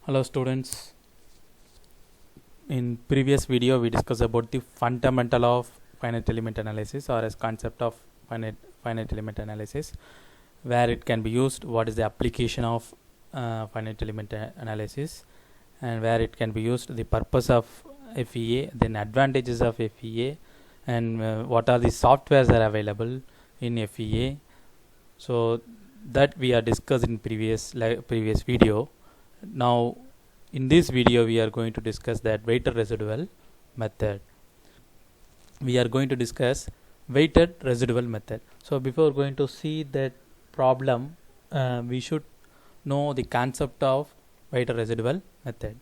Hello students, in previous video we discussed about the fundamental of finite element analysis or as concept of finite element analysis, where it can be used, what is the application of finite element analysis, and where it can be used, the purpose of FEA, then advantages of FEA, and what are the softwares that are available in FEA. So that we are discussed in previous video. Now in this video we are going to discuss that weighted residual method. We are going to discuss weighted residual method. So before going to see that problem, we should know the concept of weighted residual method.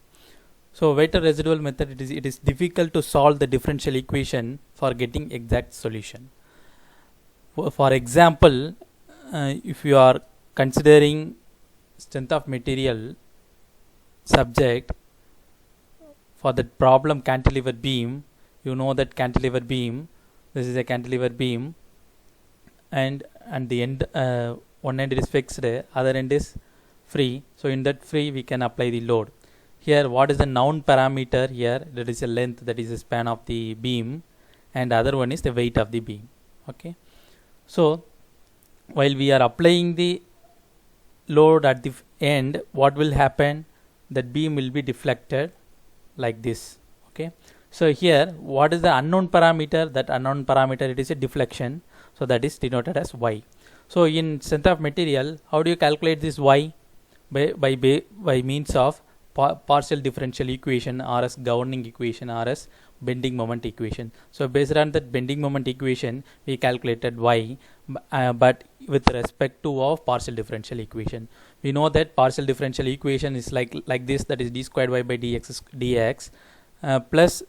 So weighted residual method, it is difficult to solve the differential equation for getting exact solution. For example, if you are considering strength of material subject for the problem cantilever beam, you know that cantilever beam, this is a cantilever beam, and the end, one end is fixed, other end is free. So in that free we can apply the load. Here what is the known parameter? Here that is a length, that is the span of the beam, and other one is the weight of the beam. Okay, so while we are applying the load at the end, what will happen? That beam will be deflected like this. Okay, so here what is the unknown parameter? That unknown parameter, it is a deflection, so that is denoted as y. So in strength of material, how do you calculate this y? By means of partial differential equation, or as governing equation, or as bending moment equation. So based on that bending moment equation we calculated y, but with respect to of partial differential equation. We know that partial differential equation is like this, that is d squared y by dx plus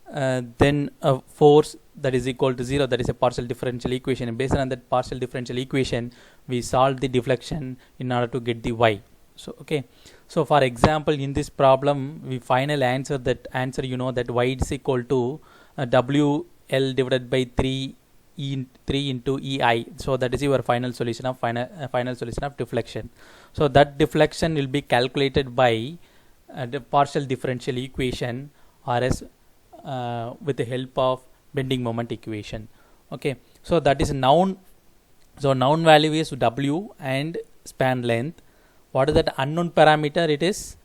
then force that is equal to 0, that is a partial differential equation, and based on that partial differential equation we solve the deflection in order to get the y. So okay, so for example in this problem we final answer, that answer you know that y is equal to WL divided by 3 into EI. So that is your final solution of final solution of deflection. So that deflection will be calculated by the partial differential equation, or as with the help of bending moment equation. Okay, so that is known. So known value is W and span length. What is that unknown parameter? It is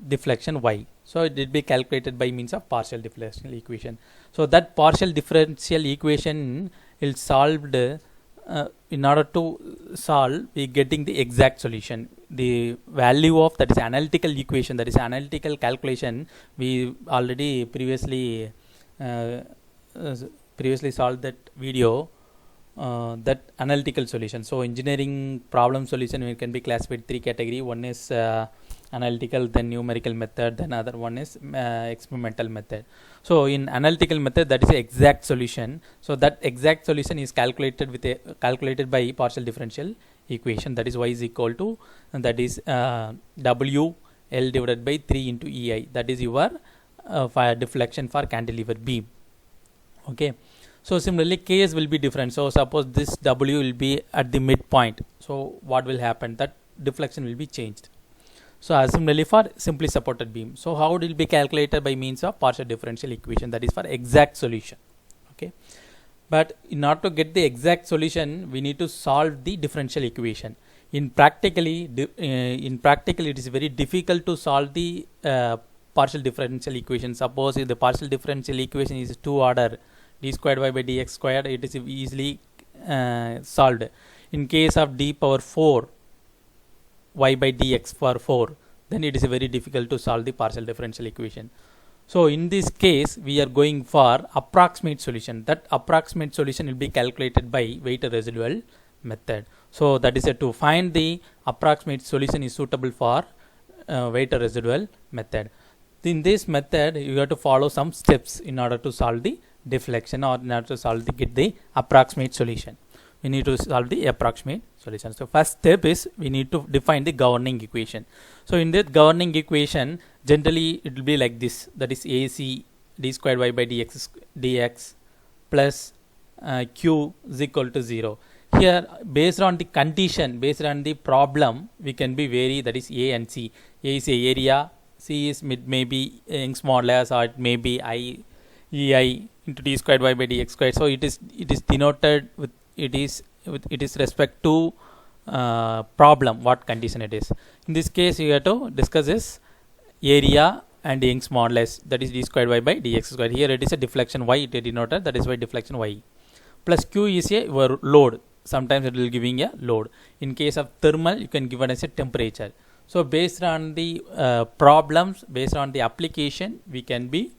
deflection y. So it will be calculated by means of partial differential equation. So that partial differential equation is solved. In order to solve, we getting the exact solution. The value of that is analytical equation, that is analytical calculation. We already previously solved that video. That analytical solution. So engineering problem solution, it can be classified 3 category. One is analytical, then numerical method, then other one is experimental method. So in analytical method, that is the exact solution. So that exact solution is calculated calculated by partial differential equation, that is y is equal to, and that is W L divided by 3 into EI. That is your deflection for cantilever beam. Okay, so similarly Ks will be different. So suppose this W will be at the midpoint, so what will happen? That deflection will be changed. So similarly for simply supported beam, so how it will be calculated? By means of partial differential equation, that is for exact solution. Okay, but in order to get the exact solution we need to solve the differential equation. In practically it is very difficult to solve the partial differential equation. Suppose if the partial differential equation is 2 order, d squared y by dx squared, it is easily solved. In case of d power 4 y by dx for 4, then it is very difficult to solve the partial differential equation. So in this case we are going for approximate solution. That approximate solution will be calculated by weighted residual method. So that is to find the approximate solution is suitable for weighted residual method. In this method you have to follow some steps in order to solve the deflection, or in order to get the approximate solution. We need to solve the approximate solution. So first step is we need to define the governing equation. So in that governing equation, generally it will be like this, that is AC d squared y by dx plus q is equal to 0. Here based on the condition, based on the problem, we can be vary, that is A and C. A is a area, C is maybe Young's modulus, or it may be I EI into d squared y by dx squared. So it is denoted with it is respect to problem, what condition it is. In this case, you have to discuss is area and Young's modulus, that is d squared y by dx squared. Here it is a deflection y, it is denoted, that is why deflection y. Plus Q is a your load. Sometimes it will giving a load. In case of thermal, you can give it as a temperature. So based on the problems, based on the application, we can be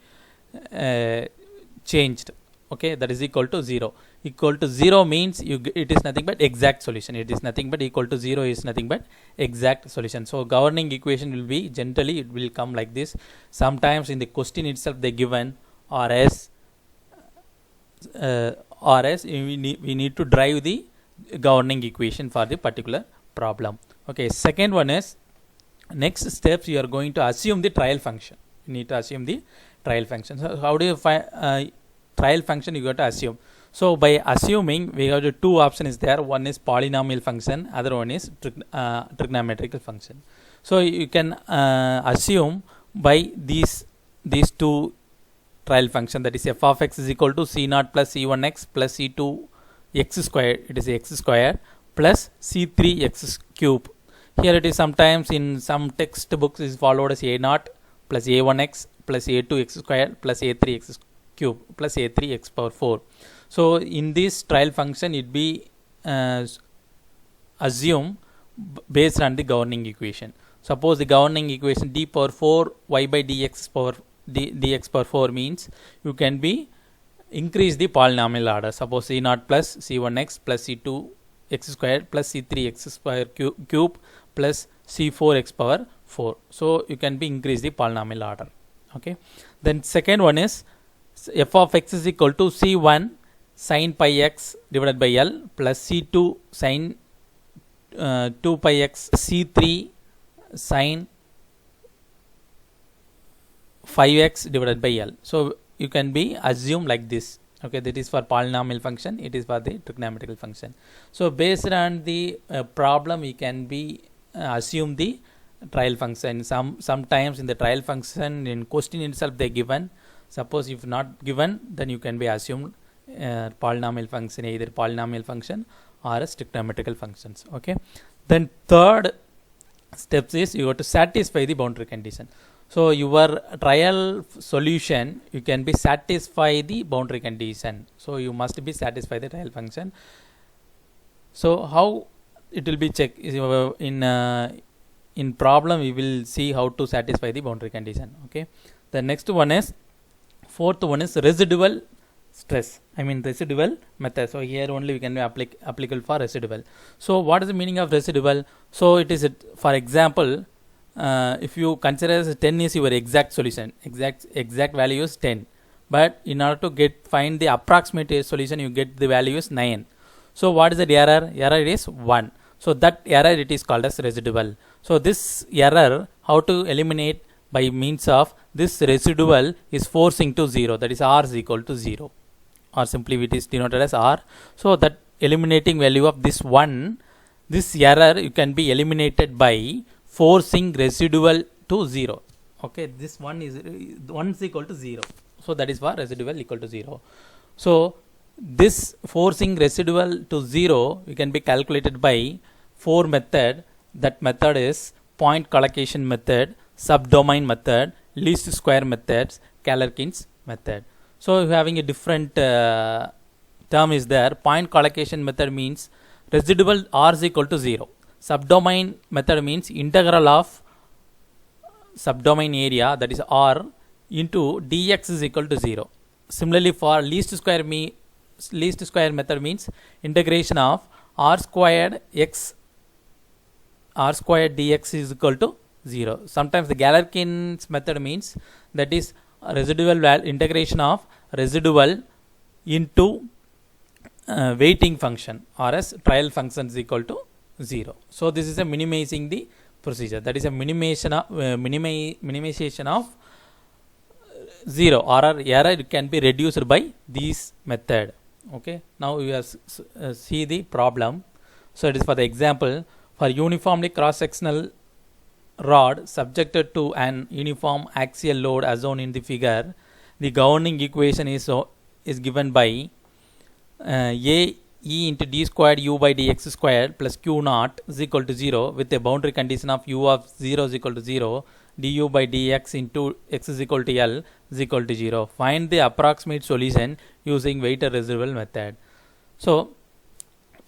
changed. Okay, that is equal to 0. Equal to 0 means it is nothing but exact solution. It is nothing but equal to 0 is nothing but exact solution. So governing equation will be generally it will come like this. Sometimes in the question itself they given RS we need to drive the governing equation for the particular problem. Okay, second one is next steps you are going to assume the trial function. You need to assume the trial function. So how do you find trial function? You got to assume. So by assuming, we have the two options there. One is polynomial function, other one is trigonometrical function. So you can assume by these two trial function, that is f of x is equal to c naught plus c1x plus c2 x squared, it is x squared plus c3 x cube. Here it is sometimes in some textbooks is followed as a naught plus a1x plus a2 x squared plus a3 x cube plus a3 x power 4. So in this trial function it be assume based on the governing equation. Suppose the governing equation d power 4 y by dx power 4 means you can be increase the polynomial order. Suppose c naught plus c1x plus c2 x squared plus c3 x square cube plus c4 x power 4. So you can be increase the polynomial order. Okay. Then second one is f of x is equal to c1 sin pi x divided by L plus c2 sin 2 pi x c3 sin 5x divided by L. So you can be assume like this. Okay, that is for polynomial function, it is for the trigonometrical function. So based on the problem, we can be assume the trial function. Sometimes in the trial function in question itself they given. Suppose if not given, then you can be assumed polynomial function, either polynomial function or a trigonometrical functions. Okay. Then third steps is you have to satisfy the boundary condition. So your trial solution, you can be satisfy the boundary condition. So you must be satisfy the trial function. So how it will be checked in problem we will see how to satisfy the boundary condition. Okay. The next one is fourth one is residual stress. Residual method. So here only we can be applicable for residual. So what is the meaning of residual? So it is for example, if you consider as 10 is your exact solution, exact value is 10, but in order to find the approximate solution, you get the value is 9. So what is the error? Error is 1. So that error it is called as residual. So this error, how to eliminate? By means of this residual is forcing to 0, that is r is equal to 0, or simply it is denoted as r. So that eliminating value of this one, this error you can be eliminated by forcing residual to 0. Okay, this one is equal to 0. So that is for residual equal to 0. So this forcing residual to 0 you can be calculated by 4 method. That method is point collocation method, subdomain method, least square methods, Galerkin's method. So having a different term is there. Point collocation method means residual r is equal to 0. Subdomain method means integral of subdomain area, that is r, into dx is equal to 0. Similarly for least square method means integration of r squared dx is equal to 0. Sometimes the Galerkin's method means that is residual integration of residual into weighting function, or as trial function is equal to 0. So this is a minimizing the procedure, that is a minimization of 0 or error can be reduced by this method. Okay, now we have see the problem. So it is for the example, for uniformly cross sectional rod subjected to an uniform axial load as shown in the figure, the governing equation is given by A E into d squared u by dx squared plus q naught is equal to 0 with a boundary condition of u of 0 is equal to 0, du by dx into x is equal to L is equal to 0. Find the approximate solution using weighted residual method. So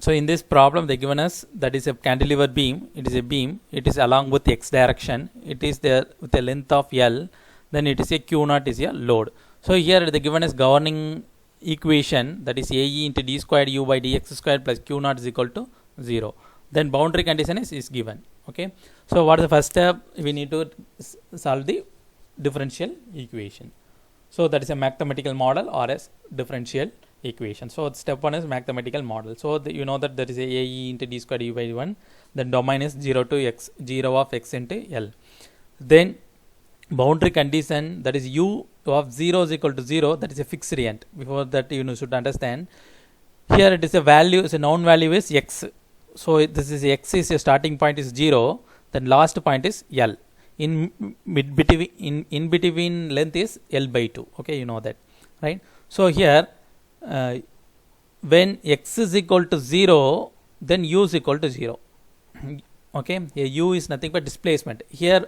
in this problem they given us that is a cantilever beam. It is a beam. It is along with x direction. It is there with a length of L. Then it is a q naught is a load. So here they given us governing equation, that is AE into d squared u by dx squared plus q naught is equal to 0. Then boundary condition is given. Okay. So what is the first step? We need to solve the differential equation. So that is a mathematical model or a differential equation. So step 1 is mathematical model. So you know that there is a AE into d squared u by 1. Then domain is 0 to x, 0 of x into L. Then boundary condition, that is u of 0 is equal to 0, that is a fixed radiant. Before that you should understand, here it is a value, is a known value is x. So this is x is a starting point is 0, then last point is L. In between length is L by 2. Okay, you know that, right? So here when x is equal to 0, then u is equal to 0. Okay, here u is nothing but displacement. Here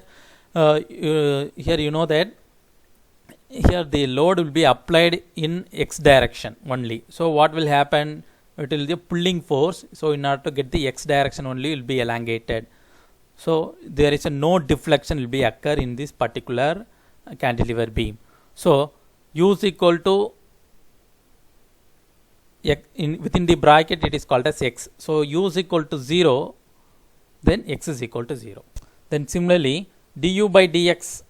here you know that here the load will be applied in x direction only. So what will happen? It will be a pulling force. So in order to get the x direction only, will be elongated. So there is a no deflection will be occur in this particular cantilever beam. So u is equal to within the bracket it is called as x. So u is equal to 0, then x is equal to 0. Then similarly du by dx,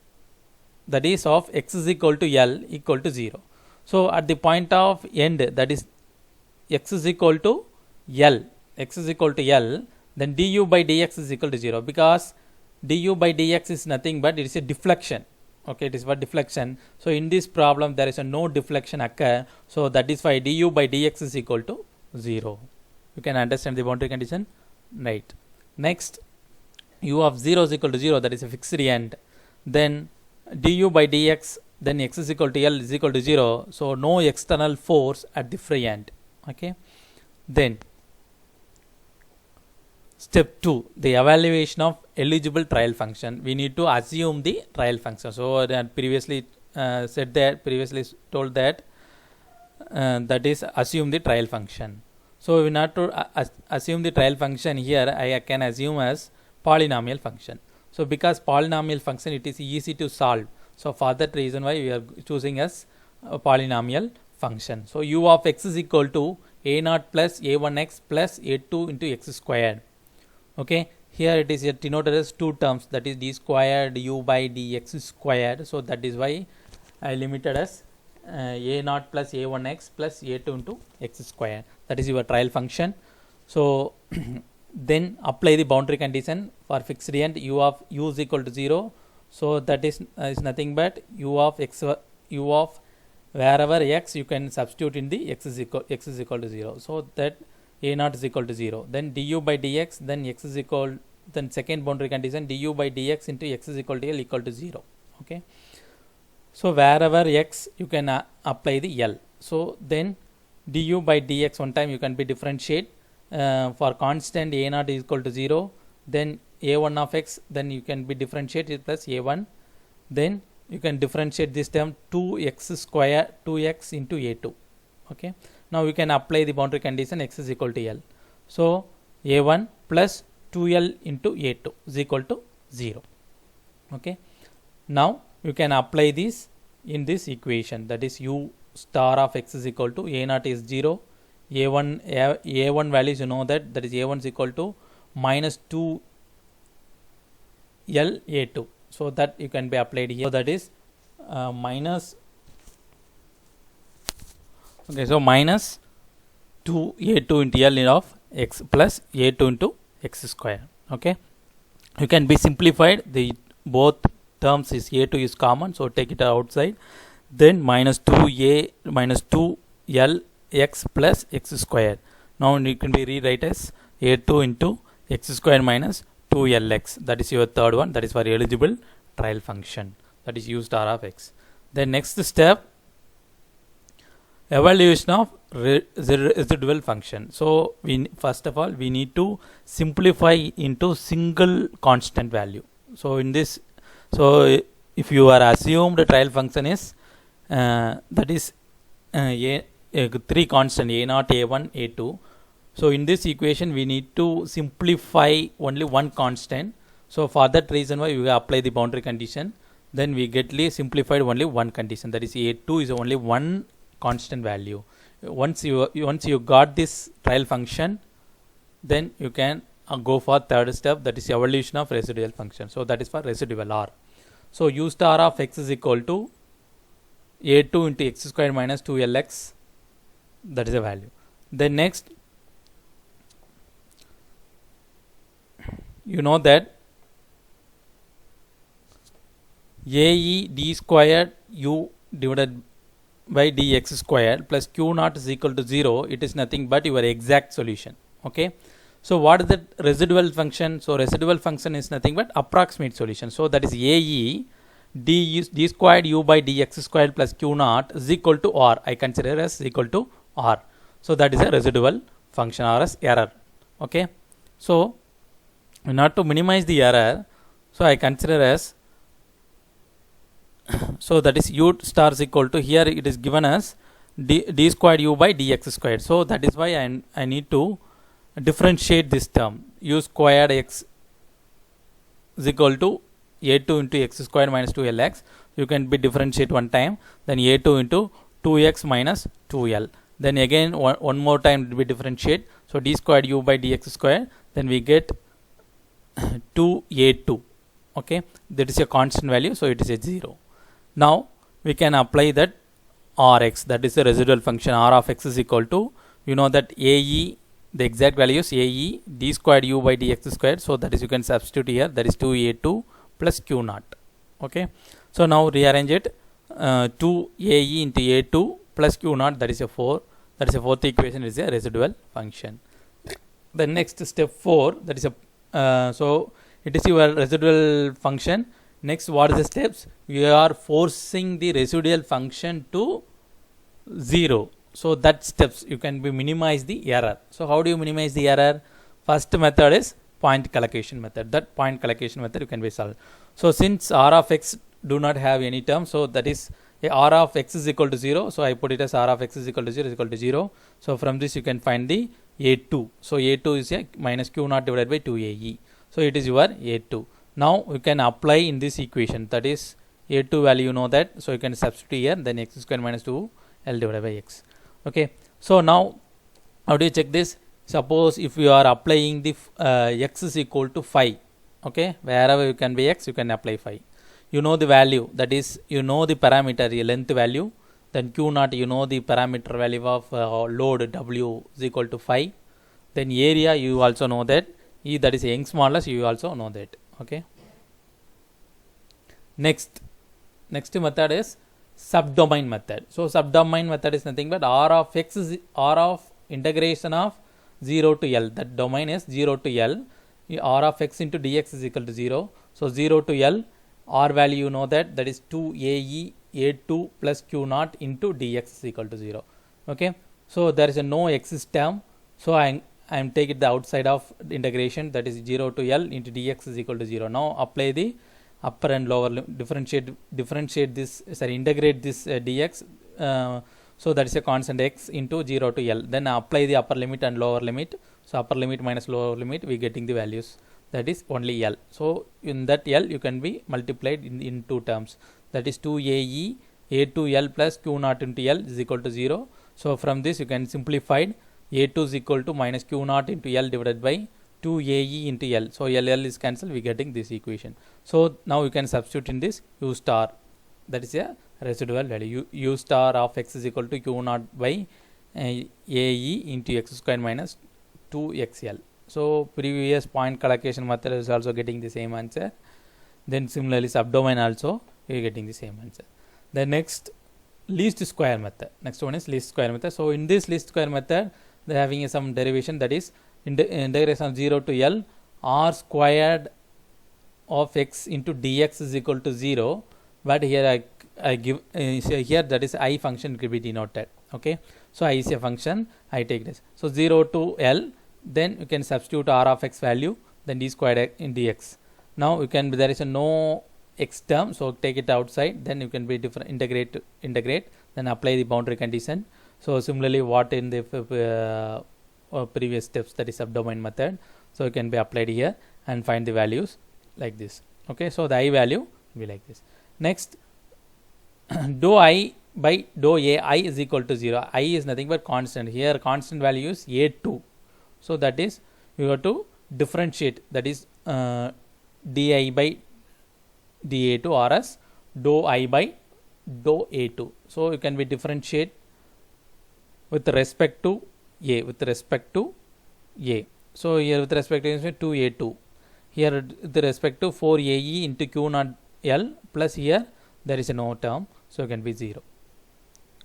that is of x is equal to L equal to 0. So at the point of end, that is x is equal to L, then du by dx is equal to 0, because du by dx is nothing but it is a deflection. Okay, it is what deflection. So in this problem there is a no deflection occur. So that is why du by dx is equal to 0. You can understand the boundary condition, right? Next, u of 0 is equal to 0, that is a fixed radiant. Then du by dx, then x is equal to L is equal to 0. So no external force at the free end. Okay. Then step 2, the evaluation of eligible trial function. We need to assume the trial function. So previously told that that is assume the trial function. So we need to assume the trial function. Here I can assume as polynomial function. So because polynomial function, it is easy to solve. So for that reason why we are choosing as a polynomial function. So u of x is equal to a0 plus a1x plus a2 into x squared. Okay, here it is denoted as two terms, that is d squared u by dx squared. So that is why I limited as a0 plus a1x plus a2 into x squared. That is your trial function. So then apply the boundary condition for fixed radiant. U of u is equal to 0. So that is nothing but u of x, u of wherever x you can substitute in the x is equal to 0. So that a0 is equal to 0. Then du by dx, then x is equal, then second boundary condition du by dx into x is equal to L equal to 0. Okay. So wherever x you can apply the L. So then du by dx one time you can be differentiate for constant a0 is equal to 0. Then a1 of x, then you can be differentiate plus a1. Then you can differentiate this term 2x square 2x into a2. Okay. Now you can apply the boundary condition x is equal to L. So a1 plus 2L into a2 is equal to 0. Okay. Now you can apply this in this equation, that is u star of x is equal to a0 is 0, a1 values you know that is a1 is equal to minus 2L a2. So that you can be applied here. So that is minus, okay, so minus 2a2 into L of x plus a2 into x square. Okay, you can be simplified, the both terms is a2 is common, so take it outside. Then minus 2a minus 2L x plus x square. Now you can be rewrite as a2 into x square minus 2lx. That is your third one. That is for eligible trial function. That is used r of x. Then next step, evaluation of residual function. So we first of all we need to simplify into single constant value. So in this, so if you are assumed the trial function is that is three constant a0, a1, a2. So in this equation we need to simplify only one constant. So for that reason why we apply the boundary condition, then we get simplified only one condition, that is a2 is only one constant value. Once you got this trial function, then you can go for third step, that is evaluation of residual function. So that is for residual r. So u star of x is equal to a2 into x squared minus 2lx. That is the value. Then next, you know that ae d squared u divided by dx squared plus q naught is equal to 0. It is nothing but your exact solution. Okay. So what is the residual function? So residual function is nothing but approximate solution. So that is ae d squared u by dx squared plus q naught is equal to r. I consider as equal to r. So that is a residual function or as error. Okay. So in order to minimize the error, so I consider as, so that is u star is equal to, here it is given as d squared u by dx squared. So that is why I need to differentiate this term. U squared x is equal to a2 into x squared minus 2lx. You can be differentiate one time, then a2 into 2x minus 2l. Then again one more time it will be differentiate. So d squared u by dx squared, then we get 2a2. Okay, that is a constant value, so it is a 0. Now we can apply that rx, that is the residual function. R of x is equal to, you know that ae, the exact value is ae d squared u by dx squared. So that is, you can substitute here, that is 2a2 plus q naught. Okay, so now rearrange it, 2ae into a2 plus q naught, that is a 4. That is a fourth equation, is a residual function. The next step 4, that is a so it is your residual function. Next, what is the steps? We are forcing the residual function to 0. So that steps you can be minimize the error. So how do you minimize the error? First method is point collocation method. That point collocation method you can be solved. So since r of x do not have any term, so that is r of x is equal to 0. So I put it as r of x is equal to 0 is equal to 0. So from this you can find the a2. So a2 is a minus q naught divided by 2ae. So it is your a2. Now you can apply in this equation, that is a2 value, you know that. So you can substitute here, then x squared minus 2l divided by x. Okay. So now how do you check this? Suppose if you are applying the x is equal to 5. Okay, wherever you can be x, you can apply 5. You know the value, that is, you know the parameter, the length value. Then q naught, you know the parameter value of load w is equal to 5. Then area, you also know that. E, that is Young's modulus, you also know that. Okay. Next method is subdomain method. So subdomain method is nothing but r of x is r of integration of 0 to l. That domain is 0 to l. R of x into dx is equal to 0. So 0 to l, r value you know that is 2ae a2 plus q naught into dx is equal to 0. Okay. So there is a no x term. So I am taking the outside of integration, that is 0 to l into dx is equal to 0. Now apply the upper and lower differentiate this, integrate this dx. So that is a constant x into 0 to l. Then apply the upper limit and lower limit. So upper limit minus lower limit, we getting the values, that is only l. So in that l you can be multiplied in two terms, that is 2ae a2l plus q naught into l is equal to 0. So from this you can simplify a2 is equal to minus q naught into l divided by 2ae into l. So l is cancelled, we getting this equation. So now you can substitute in this u star, that is a residual value. U star of x is equal to q naught by ae into x squared minus 2xl. So previous point collocation method is also getting the same answer. Then similarly subdomain also we are getting the same answer. The next, least square method. Next one is least square method. So in this least square method, they are having some derivation, that is integration of 0 to l r squared of x into dx is equal to 0, but here I give here that is I function could be denoted. Okay, so I is a function, I take this. So 0 to L, then you can substitute r of x value, then d squared in dx. Now you can, there is a no x term, so take it outside, then you can be different, integrate, then apply the boundary condition. So similarly what in the previous steps, that is subdomain method, so it can be applied here and find the values like this. Okay, so the I value will be like this. Next, dou I by dou a I is equal to 0. I is nothing but constant. Here constant value is a2, so that is you have to differentiate, that is di by da2 or as dou I by dou a2. So you can be differentiate with respect to a, with respect to a. So here with respect to a2, here with respect to 4ae into q naught L, plus here there is a no term, so it can be 0.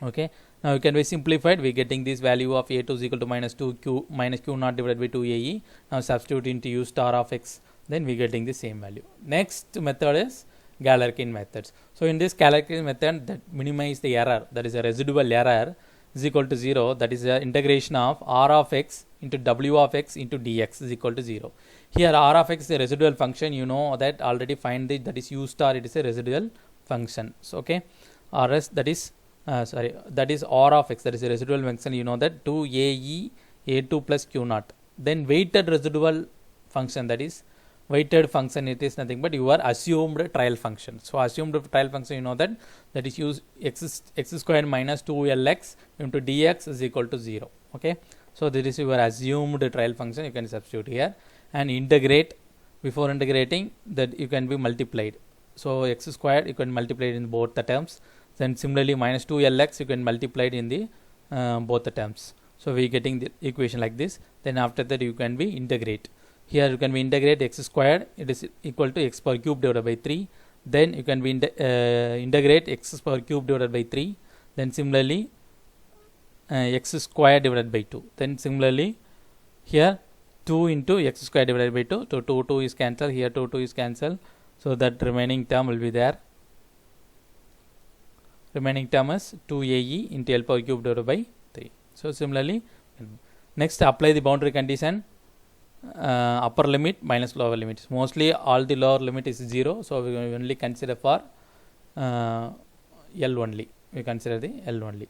Okay, now you can be simplified, we getting this value of a2 is equal to minus 2q minus q naught divided by 2ae. Now substitute into u star of x, then we getting the same value. Next method is Galerkin methods. So in this Galerkin method, that minimize the error, that is a residual error is equal to 0, that is the integration of r of x into w of x into dx is equal to 0. Here r of x is a residual function, you know that already, find it, that is u star, it is a residual function. So okay, rs, that is that is r of x, that is a residual function, you know that 2ae a2 plus q naught. Then weighted residual function, that is weighted function, it is nothing but your assumed trial function. So assumed trial function, you know that is use x squared minus 2lx into dx is equal to 0. Okay, so this is your assumed trial function, you can substitute here and integrate. Before integrating, that you can be multiplied, so x squared you can multiply it in both the terms. Then similarly minus 2lx you can multiply it in the both the terms. So we getting the equation like this. Then after that you can be integrate. Here you can be integrate x squared, it is equal to x power cube divided by 3. Then you can be integrate x power cube divided by 3. Then similarly x squared divided by 2. Then similarly here 2 into x squared divided by 2. So 2 is cancelled, here 2 is cancelled. So that remaining term will be there. Remaining term is 2ae into L power cube divided by 3. So similarly, next apply the boundary condition. Upper limit minus lower limit. Mostly all the lower limit is 0, so we only consider for L only. We consider the L only.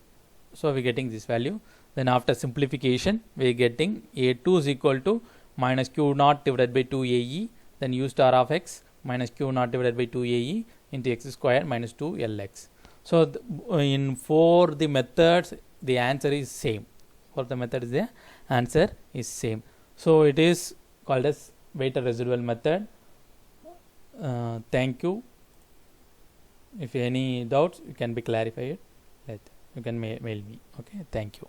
So we getting this value. Then after simplification, we are getting a2 is equal to minus q naught divided by 2ae. Then u star of x minus q naught divided by 2ae into x squared minus 2lx. So in for the methods, the answer is same. For the methods, the answer is same. So it is called as weighted residual method. Thank you. If any doubts, you can be clarified. You can mail me. Okay, thank you.